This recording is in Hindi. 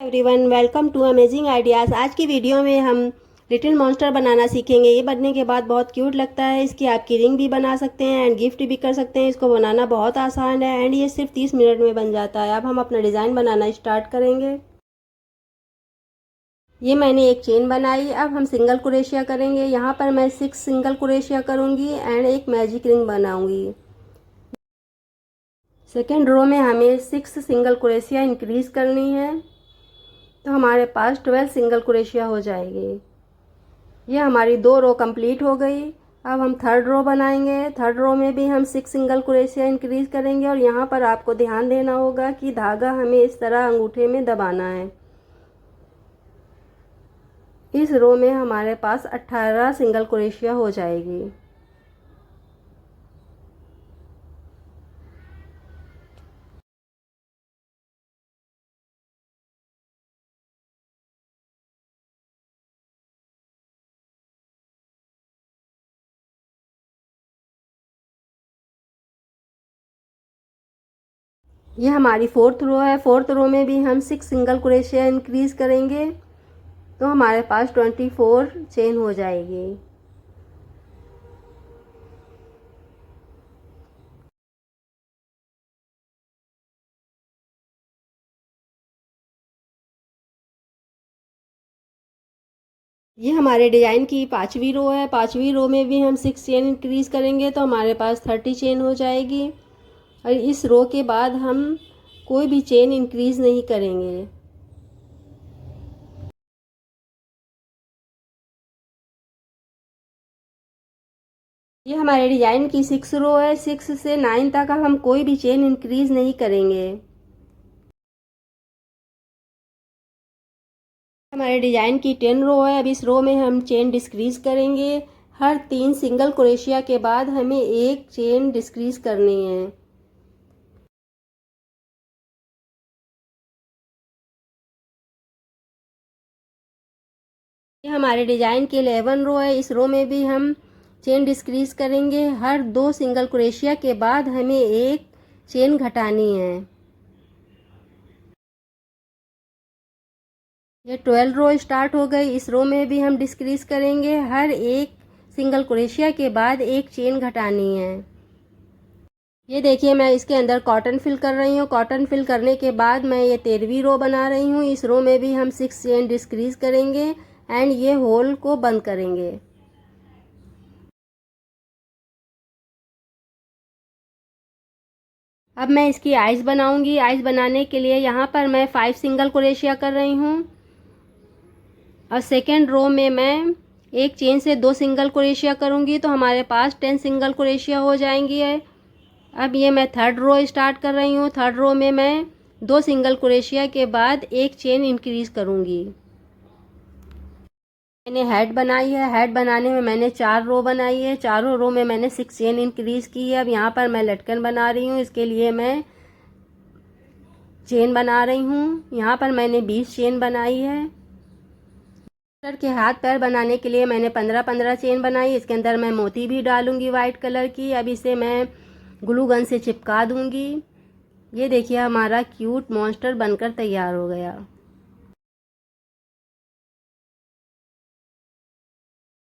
Everyone, welcome to amazing ideas. आज की वीडियो में हम लिटिल मॉन्स्टर बनाना सीखेंगे। ये बनने के बाद बहुत क्यूट लगता है। इसकी आप की रिंग भी बना सकते हैं एंड गिफ्ट भी कर सकते हैं। इसको बनाना बहुत आसान है एंड ये सिर्फ 30 मिनट में बन जाता है। अब हम अपना डिज़ाइन बनाना स्टार्ट करेंगे। ये मैंने एक चेन बनाई। अब हम सिंगल क्रोशिया करेंगे। यहाँ पर मैं 6 सिंगल क्रोशिया करूँगी एंड एक मैजिक रिंग बनाऊँगी। सेकेंड रो में हमें 6 सिंगल क्रोशिया इंक्रीज करनी है, तो हमारे पास 12 सिंगल क्रोशिया हो जाएगी। ये हमारी 2 रो कंप्लीट हो गई। अब हम थर्ड रो बनाएंगे। थर्ड रो में भी हम 6 सिंगल क्रोशिया इंक्रीज करेंगे और यहाँ पर आपको ध्यान देना होगा कि धागा हमें इस तरह अंगूठे में दबाना है। इस रो में हमारे पास 18 सिंगल क्रोशिया हो जाएगी। ये हमारी फोर्थ रो है। फोर्थ रो में भी हम 6 सिंगल क्रोशिया इंक्रीज करेंगे, तो हमारे पास 24 चेन हो जाएगी। ये हमारे डिज़ाइन की 5वीं रो है। 5वीं रो में भी हम 6 चेन इंक्रीज करेंगे, तो हमारे पास 30 चेन हो जाएगी। और इस रो के बाद हम कोई भी चेन इंक्रीज नहीं करेंगे। ये हमारे डिज़ाइन की 6 रो है। 6 से 9 तक हम कोई भी चेन इंक्रीज नहीं करेंगे। हमारे डिज़ाइन की 10 रो है। अब इस रो में हम चेन डिक्रीज करेंगे। हर 3 सिंगल क्रोशिया के बाद हमें एक चेन डिक्रीज करनी है। ये हमारे डिज़ाइन की 11 रो है। इस रो में भी हम चेन डिक्रीज करेंगे। हर 2 सिंगल क्रोशिया के बाद हमें एक चेन घटानी है। ये 12 रो स्टार्ट हो गई। इस रो में भी हम डिक्रीज करेंगे। हर एक सिंगल क्रोशिया के बाद एक चेन घटानी है। ये देखिए, मैं इसके अंदर कॉटन फिल कर रही हूँ। कॉटन फिल करने के बाद मैं ये 13वीं रो बना रही हूँ। इस रो में भी हम 6 चेन डिक्रीज करेंगे एंड ये होल को बंद करेंगे। अब मैं इसकी आइज बनाऊंगी। आइज बनाने के लिए यहाँ पर मैं 5 सिंगल क्रोशिया कर रही हूँ और सेकेंड रो में मैं एक चेन से 2 सिंगल क्रोशिया करूँगी, तो हमारे पास 10 सिंगल क्रोशिया हो जाएंगी है। अब ये मैं थर्ड रो स्टार्ट कर रही हूँ। थर्ड रो में मैं 2 सिंगल क्रोशिया के बाद एक चेन इंक्रीज करूँगी। मैंने हेड बनाई है। हेड बनाने में मैंने 4 रो बनाई है। चारों रो में मैंने 6 चेन इंक्रीज की है। अब यहाँ पर मैं लटकन बना रही हूँ। इसके लिए मैं चेन बना रही हूँ। यहाँ पर मैंने 20 चेन बनाई है। मॉन्स्टर के हाथ पैर बनाने के लिए मैंने 15-15 चेन बनाई। इसके अंदर मैं मोती भी डालूंगी वाइट कलर की। अब इसे मैं ग्लू गन से चिपका दूंगी। ये देखिए, हमारा क्यूट मॉन्स्टर बनकर तैयार हो गया।